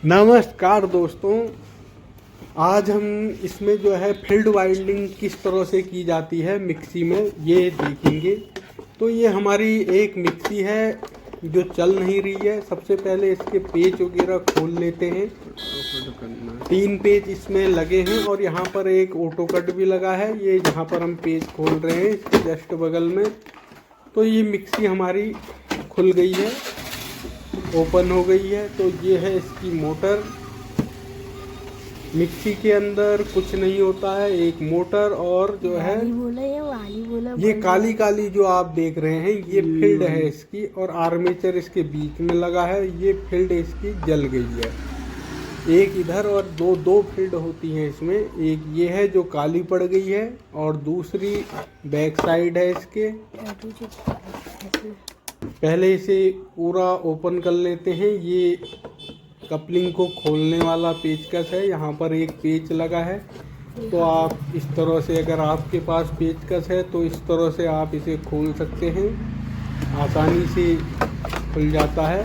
नमस्कार दोस्तों। आज हम इसमें जो है फील्ड वाइंडिंग किस तरह से की जाती है मिक्सी में ये देखेंगे। तो ये हमारी एक मिक्सी है जो चल नहीं रही है। सबसे पहले इसके पेच वगैरह खोल लेते हैं। 3 पेच इसमें लगे हैं और यहाँ पर एक ऑटो कट भी लगा है। ये जहाँ पर हम पेच खोल रहे हैं इसके जस्ट बगल में। तो ये मिक्सी हमारी खुल गई है, ओपन हो गई है। तो ये है इसकी मोटर। मिक्सी के अंदर कुछ नहीं होता है, एक मोटर और जो है ये काली काली जो आप देख रहे हैं ये फील्ड है इसकी, और आर्मेचर इसके बीच में लगा है। ये फील्ड इसकी जल गई है, एक इधर और दो फील्ड होती हैं इसमें। एक ये है जो काली पड़ गई है और दूसरी बैक साइड है इसके। पहले इसे पूरा ओपन कर लेते हैं। ये कपलिंग को खोलने वाला पेचकस है, यहाँ पर एक पेच लगा है। तो आप इस तरह से, अगर आपके पास पेचकस है तो इस तरह से आप इसे खोल सकते हैं, आसानी से खुल जाता है।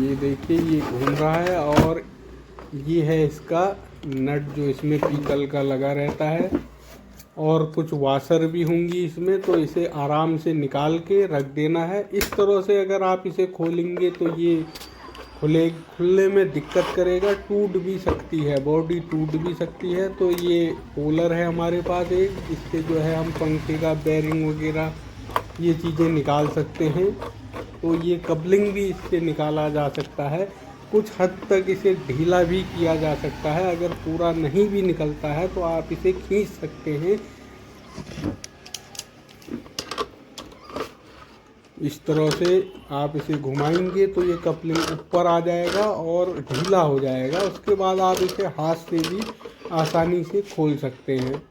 ये देखिए ये घूम रहा है और ये है इसका नट जो इसमें पीतल का लगा रहता है, और कुछ वाशर भी होंगी इसमें। तो इसे आराम से निकाल के रख देना है। इस तरह से अगर आप इसे खोलेंगे तो ये खुलने में दिक्कत करेगा, टूट भी सकती है, बॉडी टूट भी सकती है। तो ये पोलर है हमारे पास एक, इससे जो है हम पंखे का बेरिंग वगैरह ये चीज़ें निकाल सकते हैं। तो ये कपलिंग भी इससे निकाला जा सकता है। कुछ हद तक इसे ढीला भी किया जा सकता है। अगर पूरा नहीं भी निकलता है तो आप इसे खींच सकते हैं। इस तरह से आप इसे घुमाएंगे तो ये कपलिंग ऊपर आ जाएगा और ढीला हो जाएगा। उसके बाद आप इसे हाथ से भी आसानी से खोल सकते हैं।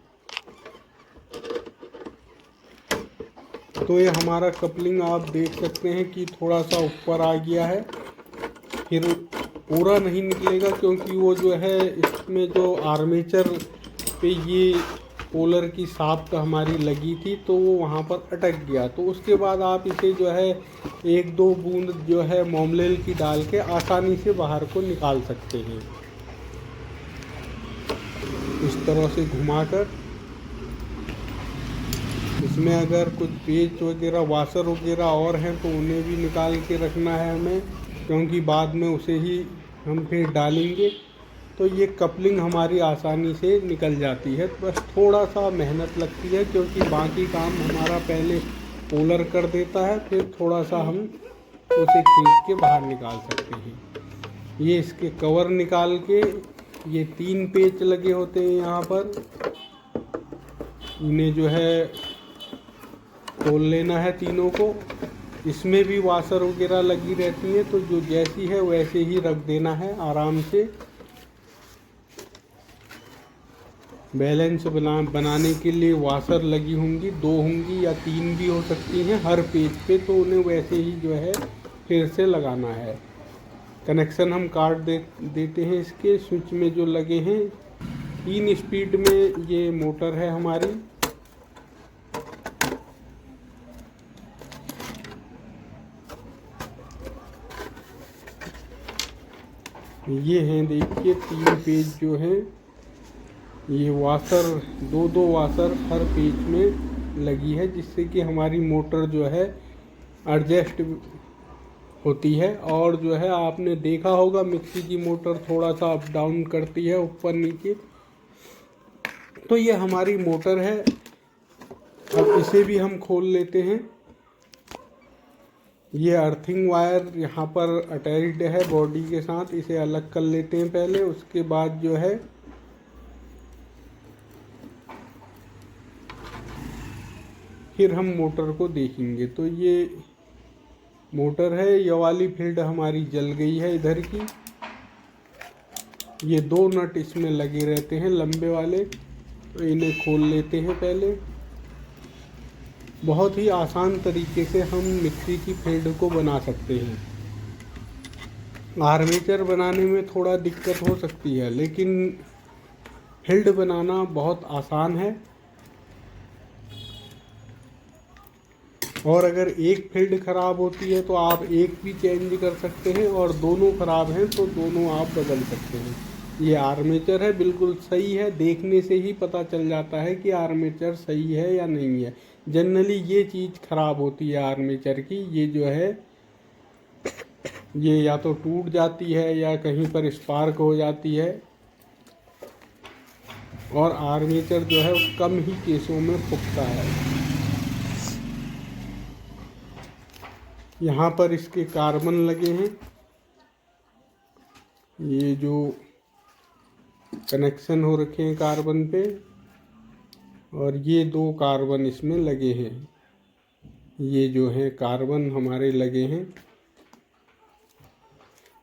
तो ये हमारा कपलिंग आप देख सकते हैं कि थोड़ा सा ऊपर आ गया है। फिर पूरा नहीं निकलेगा क्योंकि वो जो है इसमें जो आर्मेचर पे ये पोलर की शाफ्ट हमारी लगी थी तो वो वहाँ पर अटक गया। तो उसके बाद आप इसे जो है 1-2 बूंद जो है मोमलेल की डाल के आसानी से बाहर को निकाल सकते हैं, इस तरह से घुमाकर। इसमें अगर कुछ पेच वगैरह वाशर वगैरह और हैं तो उन्हें भी निकाल के रखना है हमें, क्योंकि बाद में उसे ही हम फिर डालेंगे। तो ये कपलिंग हमारी आसानी से निकल जाती है। बस थोड़ा सा मेहनत लगती है क्योंकि बाकी काम हमारा पहले पोलर कर देता है, फिर थोड़ा सा हम उसे खींच के बाहर निकाल सकते हैं। ये इसके कवर निकाल के, ये 3 पेच लगे होते हैं यहाँ पर, इन्हें जो है खोल लेना है तीनों को। इसमें भी वाशर वगैरह लगी रहती है तो जो जैसी है वैसे ही रख देना है आराम से। बैलेंस बनाने के लिए वाशर लगी होंगी, 2 होंगी या 3 भी हो सकती हैं हर पेज पे। तो उन्हें वैसे ही जो है फिर से लगाना है। कनेक्शन हम काट देते हैं इसके स्विच में जो लगे हैं। 3 स्पीड में ये मोटर है हमारी। ये हैं देखिए 3 पेज जो हैं, ये वाशर 2-2 वाशर हर पेज में लगी है, जिससे कि हमारी मोटर जो है एडजस्ट होती है। और जो है आपने देखा होगा मिक्सी की मोटर थोड़ा सा अप डाउन करती है ऊपर नीचे। तो ये हमारी मोटर है। अब इसे भी हम खोल लेते हैं। ये अर्थिंग वायर यहाँ पर अटैच्ड है बॉडी के साथ, इसे अलग कर लेते हैं पहले। उसके बाद जो है फिर हम मोटर को देखेंगे। तो ये मोटर है, ये वाली फील्ड हमारी जल गई है इधर की। ये 2 नट इसमें लगे रहते हैं लंबे वाले, तो इन्हें खोल लेते हैं पहले। बहुत ही आसान तरीके से हम मिक्सी की फील्ड को बना सकते हैं। आर्मेचर बनाने में थोड़ा दिक्कत हो सकती है, लेकिन फील्ड बनाना बहुत आसान है। और अगर एक फील्ड ख़राब होती है तो आप एक भी चेंज कर सकते हैं, और दोनों ख़राब हैं तो दोनों आप बदल सकते हैं। ये आर्मेचर है, बिल्कुल सही है, देखने से ही पता चल जाता है कि आर्मेचर सही है या नहीं है। जनरली ये चीज़ ख़राब होती है आर्मेचर की, ये जो है ये या तो टूट जाती है या कहीं पर स्पार्क हो जाती है, और आर्मेचर जो है वो कम ही केसों में फूटता है। यहाँ पर इसके कार्बन लगे हैं, ये जो कनेक्शन हो रखे हैं कार्बन पे, और ये 2 कार्बन इसमें लगे हैं, ये जो है कार्बन हमारे लगे हैं।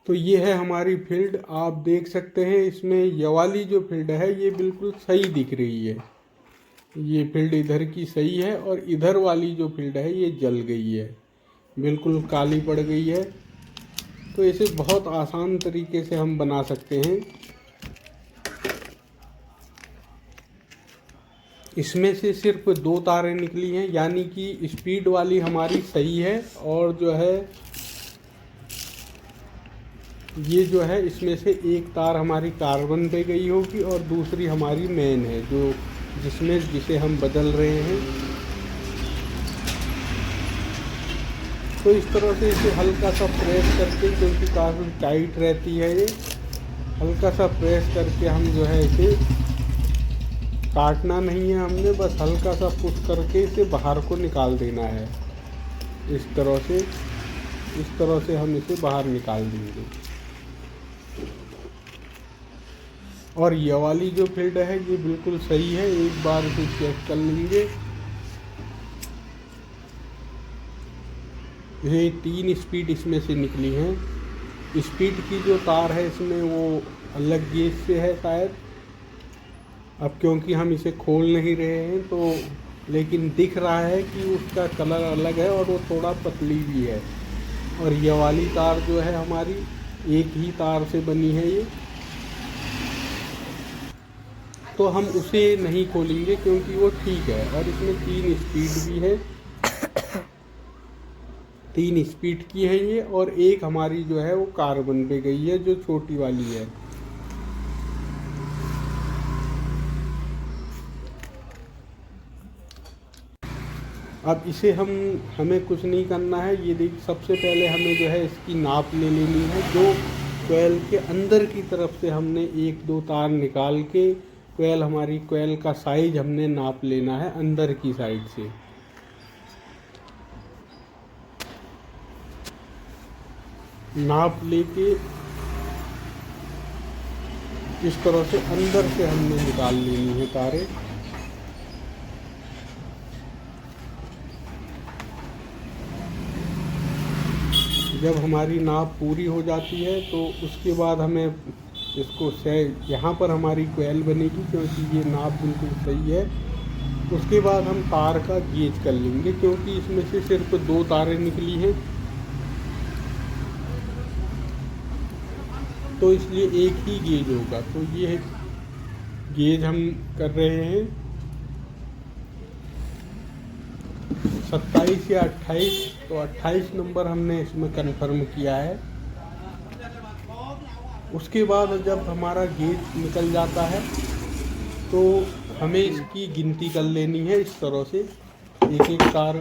तो ये है हमारी फील्ड। आप देख सकते हैं इसमें ये वाली जो फील्ड है ये बिल्कुल सही दिख रही है, ये फील्ड इधर की सही है, और इधर वाली जो फील्ड है ये जल गई है, बिल्कुल काली पड़ गई है। तो इसे बहुत आसान तरीके से हम बना सकते हैं। इसमें से सिर्फ 2 तारें निकली हैं, यानी कि स्पीड वाली हमारी सही है, और जो है ये जो है इसमें से एक तार हमारी कार्बन पे गई होगी और दूसरी हमारी मेन है जो जिसे हम बदल रहे हैं। तो इस तरह से इसे हल्का सा प्रेस करके, क्योंकि काफ़ी टाइट रहती है ये, हल्का सा प्रेस करके हम जो है इसे काटना नहीं है हमने, बस हल्का सा पुश करके इसे बाहर को निकाल देना है। इस तरह से हम इसे बाहर निकाल देंगे। और ये वाली जो फील्ड है ये बिल्कुल सही है, एक बार इसे चेक कर लेंगे। ये 3 स्पीड इसमें से निकली हैं। स्पीड की जो तार है इसमें वो अलग गेज से है शायद, अब क्योंकि हम इसे खोल नहीं रहे हैं तो, लेकिन दिख रहा है कि उसका कलर अलग है और वो थोड़ा पतली भी है। और ये वाली तार जो है हमारी एक ही तार से बनी है ये, तो हम उसे नहीं खोलेंगे क्योंकि वो ठीक है। और इसमें 3 स्पीड भी है, 3 स्पीड की है ये, और एक हमारी जो है वो कार्बन पे गई है जो छोटी वाली है। अब इसे हमें कुछ नहीं करना है। ये देख, सबसे पहले हमें जो है इसकी नाप ले लेनी है। जो कोयल के अंदर की तरफ से हमने 1-2 तार निकाल के हमारी कोयल का साइज हमने नाप लेना है अंदर की साइड से। नाप लेके इस तरह से अंदर से हमने निकाल लेनी है तारें। जब हमारी नाप पूरी हो जाती है तो उसके बाद हमें इसको यहाँ पर हमारी कोयल बनेगी क्योंकि ये नाप बिल्कुल सही है। उसके बाद हम तार का गेज कर लेंगे क्योंकि इसमें से सिर्फ 2 तारें निकली हैं, तो इसलिए एक ही गेज होगा। तो ये गेज हम कर रहे हैं 27 या 28, तो 28 नंबर हमने इसमें कंफर्म किया है। उसके बाद जब हमारा गेज निकल जाता है तो हमें इसकी गिनती कर लेनी है। इस तरह से एक तार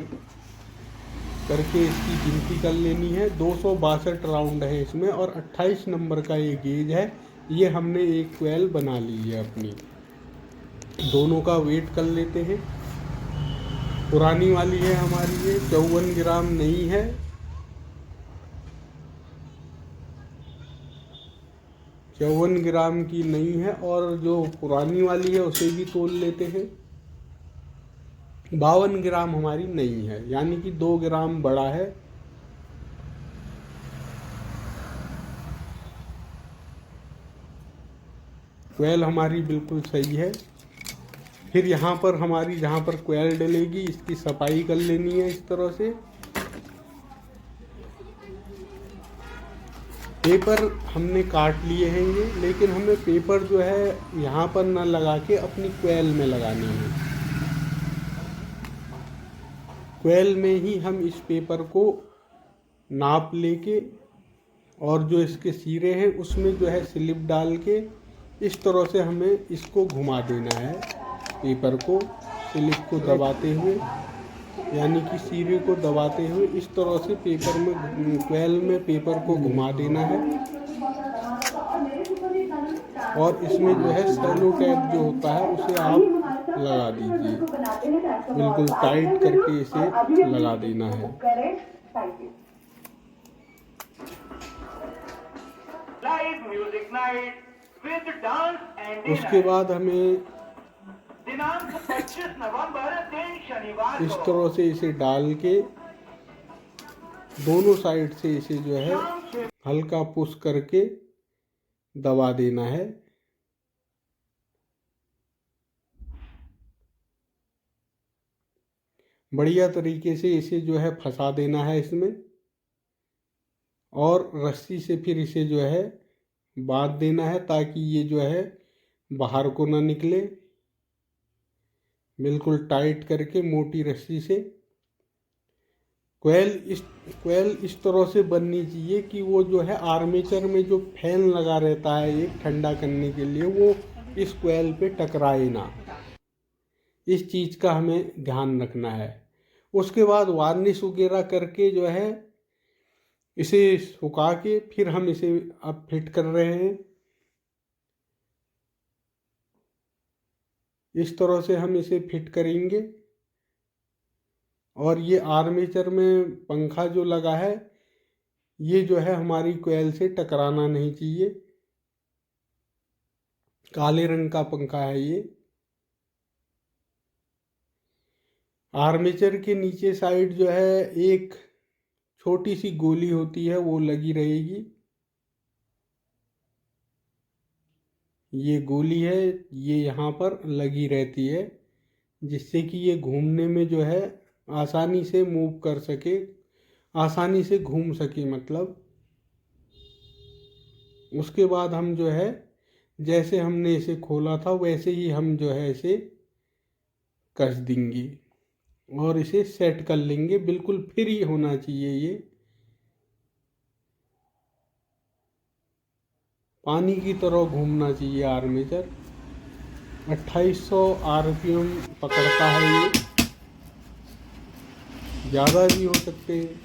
करके इसकी गिनती कर लेनी है। 262 राउंड है इसमें और 28 नंबर का ये गेज है। ये हमने एक कोयल बना ली है अपनी। दोनों का वेट कर लेते हैं। पुरानी वाली है हमारी, ये 54 ग्राम नहीं है, 54 ग्राम की नहीं है। और जो पुरानी वाली है उसे भी तोल लेते हैं। 52 ग्राम हमारी नहीं है, यानी कि 2 ग्राम बड़ा है। कोयल हमारी बिल्कुल सही है। फिर यहाँ पर हमारी जहाँ पर कोयल डलेगी इसकी सफाई कर लेनी है इस तरह से। पेपर हमने काट लिए हैं ये, लेकिन हमें पेपर जो है यहाँ पर ना लगा के अपनी कोयल में लगानी है। कोयल में ही हम इस पेपर को नाप लेके और जो इसके सिरे हैं उसमें जो है स्लिप डाल के इस तरह से हमें इसको घुमा देना है। पेपर को स्लिप को दबाते हुए, यानी कि सिरे को दबाते हुए इस तरह से पेपर में, कोयल में पेपर को घुमा देना है। और इसमें जो है सेलो टेप जो होता है उसे आप लगा दीजिए, बिल्कुल टाइट करके इसे लगा देना है। उसके बाद हमें दिनांक 25 नवंबर दिन शनिवार इस तरह से इसे डाल के दोनों साइड से इसे जो है हल्का पुश करके दबा देना है। बढ़िया तरीके से इसे जो है फंसा देना है इसमें, और रस्सी से फिर इसे जो है बांध देना है ताकि ये जो है बाहर को ना निकले। बिल्कुल टाइट करके मोटी रस्सी से कोयल इस तरह से बननी चाहिए कि वो जो है आर्मेचर में जो फैन लगा रहता है एक ठंडा करने के लिए, वो इस कोयल पे टकराए ना। इस चीज़ का हमें ध्यान रखना है। उसके बाद वार्निश वगैरह करके जो है इसे सुखा के फिर हम इसे अब फिट कर रहे हैं। इस तरह से हम इसे फिट करेंगे। और ये आर्मेचर में पंखा जो लगा है ये जो है हमारी कोयल से टकराना नहीं चाहिए। काले रंग का पंखा है ये। आर्मेचर के नीचे साइड जो है एक छोटी सी गोली होती है वो लगी रहेगी। ये गोली है, ये यहाँ पर लगी रहती है जिससे कि ये घूमने में जो है आसानी से मूव कर सके, आसानी से घूम सके मतलब। उसके बाद हम जो है जैसे हमने इसे खोला था वैसे ही हम जो है इसे कस देंगे और इसे सेट कर लेंगे। बिल्कुल फ्री होना चाहिए ये, पानी की तरह घूमना चाहिए आर्मेचर। 2800 आरपीएम पकड़ता है ये, ज़्यादा भी हो सकते हैं।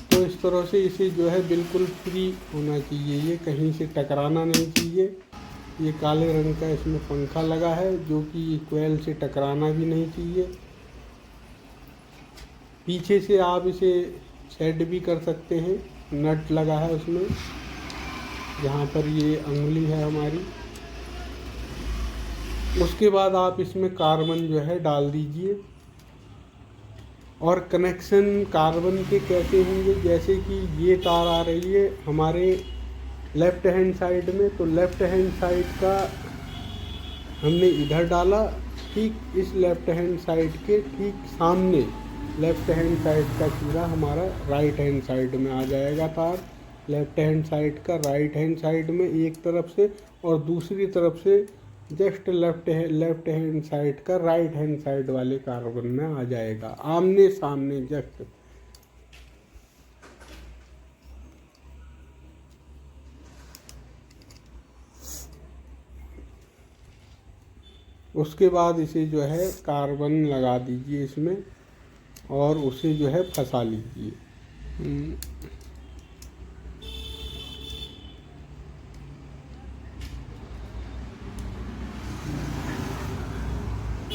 तो इस तरह से इसे जो है बिल्कुल फ्री होना चाहिए, ये कहीं से टकराना नहीं चाहिए। ये काले रंग का इसमें पंखा लगा है जो कि कोयल से टकराना भी नहीं चाहिए। पीछे से आप इसे सेट भी कर सकते हैं, नट लगा है उसमें जहाँ पर ये अंगुली है हमारी। उसके बाद आप इसमें कार्बन जो है डाल दीजिए। और कनेक्शन कार्बन के कैसे होंगे, जैसे कि ये तार आ रही है हमारे लेफ़्ट हैंड साइड में, तो लेफ़्ट हैंड साइड का हमने इधर डाला, ठीक इस लेफ़्ट हैंड साइड के ठीक सामने लेफ़्ट हैंड साइड का चूड़ा हमारा राइट हैंड साइड में आ जाएगा तार। लेफ़्ट हैंड साइड का राइट हैंड साइड में एक तरफ से, और दूसरी तरफ से जस्ट लेफ्ट हैंड साइड का राइट हैंड साइड वाले कार्बन में आ जाएगा, आमने सामने जस्ट। उसके बाद इसे जो है कार्बन लगा दीजिए इसमें और उसे जो है फंसा लीजिए।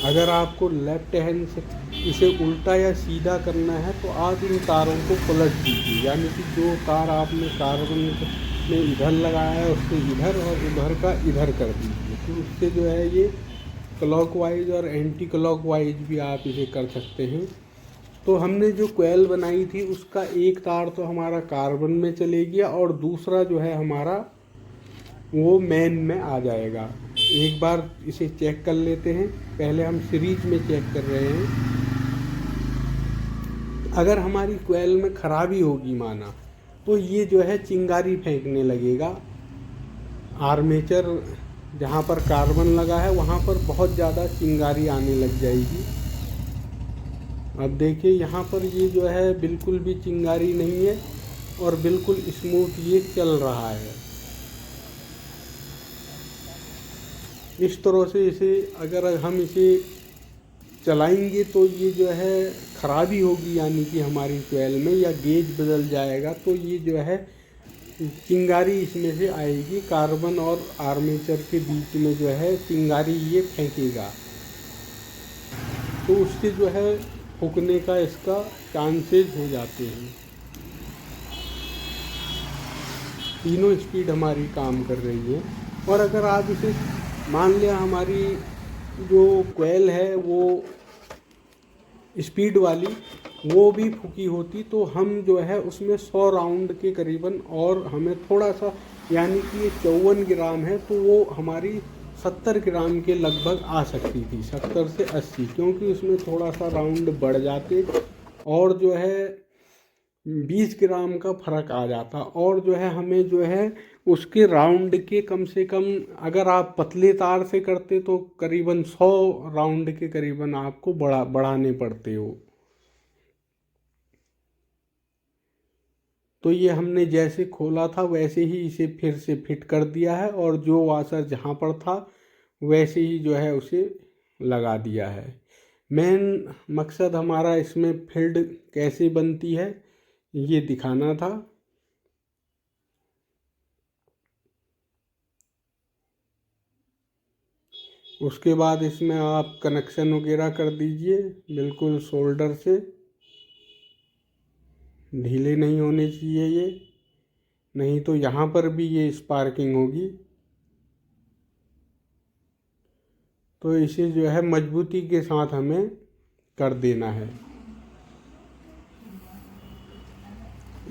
अगर आपको लेफ्ट हैंड से इसे उल्टा या सीधा करना है तो आप इन तारों को पलट दीजिए, यानी कि जो तार आपने कार्बन में इधर लगाया है उससे इधर और उधर का इधर कर दीजिए। तो उससे जो है ये क्लॉकवाइज और एंटी क्लॉकवाइज भी आप इसे कर सकते हैं। तो हमने जो कोयल बनाई थी उसका एक तार तो हमारा कार्बन में चले गया और दूसरा जो है हमारा वो मेन में आ जाएगा। एक बार इसे चेक कर लेते हैं। पहले हम सीरीज में चेक कर रहे हैं। अगर हमारी कोयल में खराबी होगी माना, तो ये जो है चिंगारी फेंकने लगेगा। आर्मेचर जहाँ पर कार्बन लगा है वहाँ पर बहुत ज़्यादा चिंगारी आने लग जाएगी। अब देखिए यहाँ पर ये जो है बिल्कुल भी चिंगारी नहीं है और बिल्कुल स्मूथ ये चल रहा है। इस तरह से इसे अगर हम इसे चलाएंगे तो ये जो है ख़राबी होगी, यानी कि हमारी कोयल में, या गेज बदल जाएगा तो ये जो है चिंगारी इसमें से आएगी। कार्बन और आर्मेचर के बीच में जो है चिंगारी ये फेंकेगा, तो उससे जो है फूकने का इसका चांसेस हो जाते हैं। तीनों स्पीड हमारी काम कर रही है। और अगर आप इसे मान लिया हमारी जो कोयल है वो स्पीड वाली वो भी फूकी होती तो हम जो है उसमें 100 राउंड के करीबन, और हमें थोड़ा सा, यानी कि ये 54 ग्राम है तो वो हमारी 70 ग्राम के लगभग आ सकती थी, 70 से 80, क्योंकि उसमें थोड़ा सा राउंड बढ़ जाते और जो है 20 ग्राम का फ़र्क आ जाता। और जो है हमें जो है उसके राउंड के कम से कम, अगर आप पतले तार से करते तो करीबन 100 राउंड के करीबन आपको बढ़ाने पड़ते हो। तो ये हमने जैसे खोला था वैसे ही इसे फिर से फिट कर दिया है, और जो वाशर जहाँ पर था वैसे ही जो है उसे लगा दिया है। मेन मकसद हमारा इसमें फील्ड कैसे बनती है ये दिखाना था। उसके बाद इसमें आप कनेक्शन वगैरह कर दीजिए, बिल्कुल शोल्डर से, ढीले नहीं होने चाहिए ये, नहीं तो यहाँ पर भी ये स्पार्किंग होगी। तो इसे जो है मजबूती के साथ हमें कर देना है।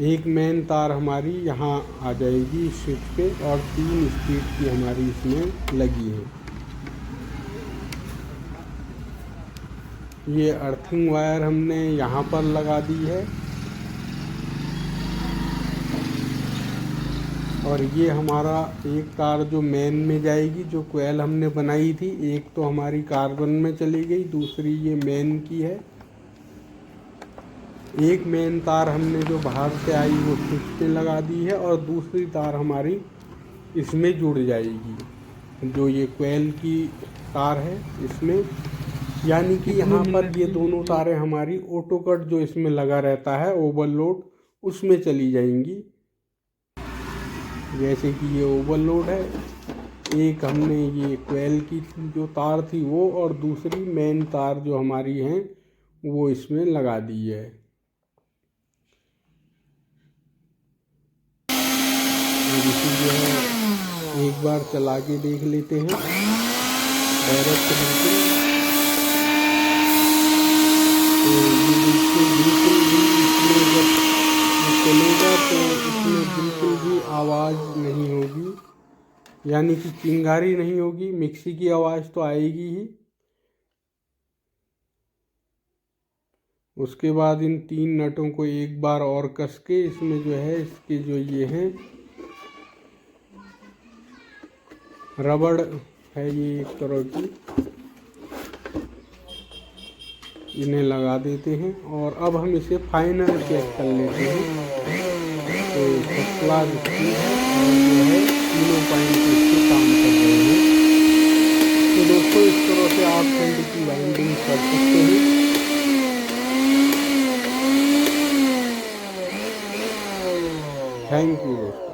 एक मेन तार हमारी यहाँ आ जाएगी स्विच पे, और 3 स्पीड की हमारी इसमें लगी है। ये अर्थिंग वायर हमने यहाँ पर लगा दी है, और ये हमारा एक तार जो मेन में जाएगी, जो कोयल हमने बनाई थी, एक तो हमारी कार्बन में चली गई, दूसरी ये मेन की है। एक मेन तार हमने जो बाहर से आई वो स्विच पे लगा दी है, और दूसरी तार हमारी इसमें जुड़ जाएगी, जो ये कोयल की तार है इसमें, यानी कि यहाँ पर ये दोनों तारें हमारी ऑटो कट जो इसमें लगा रहता है ओवरलोड, उसमें चली जाएंगी। जैसे कि ये ओवरलोड है, एक हमने ये कोयल की जो तार थी वो, और दूसरी मेन तार जो हमारी हैं वो इसमें लगा दी है। इसी जो है एक बार चला के देख लेते हैं डायरेक्ट बिल्कुल। तो ये बिल्कुल भी इसमें जब चलेगा तो इसमें बिल्कुल भी आवाज़ नहीं होगी, यानी कि चिंगारी नहीं होगी, मिक्सी की आवाज़ तो आएगी ही। उसके बाद इन 3 नटों को एक बार और कस के इसमें जो है इसके जो ये हैं रबड़ है, ये एक तरह की, इन्हें लगा देते हैं। और अब हम इसे फाइनल चेक कर लेते हैं। तो फर्स्ट क्लास स्पीड है, और जो है तीनों पॉइंट इससे काम कर रहे हैं। तो दोस्तों इस तरह से आप फील्ड की वाइंडिंग कर सकते हैं। Thank you.